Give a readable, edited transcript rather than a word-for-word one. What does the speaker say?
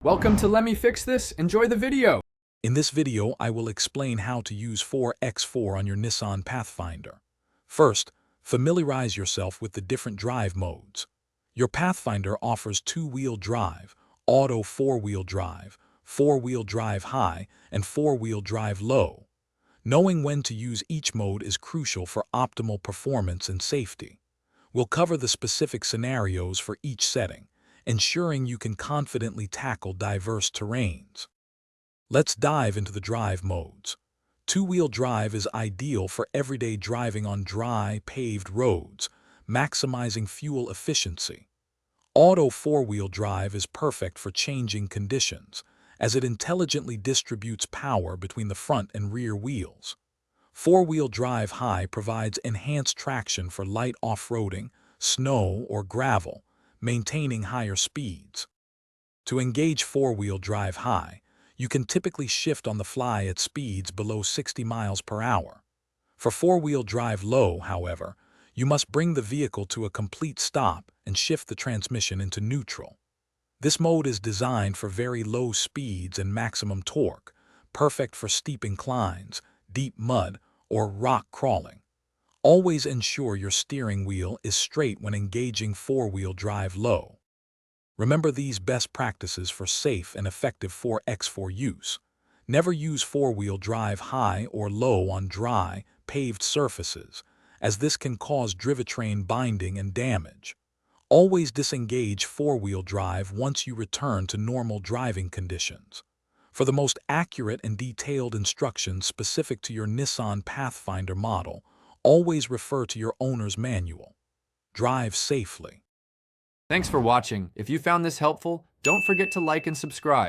Welcome to Let Me Fix This. Enjoy the video. In this video, I will explain how to use 4x4 on your Nissan Pathfinder. First, familiarize yourself with the different drive modes. Your Pathfinder offers two-wheel drive, auto four-wheel drive high, and four-wheel drive low. Knowing when to use each mode is crucial for optimal performance and safety. We'll cover the specific scenarios for each setting, ensuring you can confidently tackle diverse terrains. Let's dive into the drive modes. Two-wheel drive is ideal for everyday driving on dry, paved roads, maximizing fuel efficiency. Auto four-wheel drive is perfect for changing conditions, as it intelligently distributes power between the front and rear wheels. Four-wheel drive high provides enhanced traction for light off-roading, snow, or gravel, maintaining higher speeds. To engage four-wheel drive high, you can typically shift on the fly at speeds below 60 miles per hour. For four-wheel drive low, however, you must bring the vehicle to a complete stop and shift the transmission into neutral. This mode is designed for very low speeds and maximum torque, perfect for steep inclines, deep mud, or rock crawling. Always ensure your steering wheel is straight when engaging four-wheel drive low. Remember these best practices for safe and effective 4x4 use. Never use four-wheel drive high or low on dry, paved surfaces, as this can cause drivetrain binding and damage. Always disengage four-wheel drive once you return to normal driving conditions. For the most accurate and detailed instructions specific to your Nissan Pathfinder model, always refer to your owner's manual. Drive safely. Thanks for watching. If you found this helpful, don't forget to like and subscribe.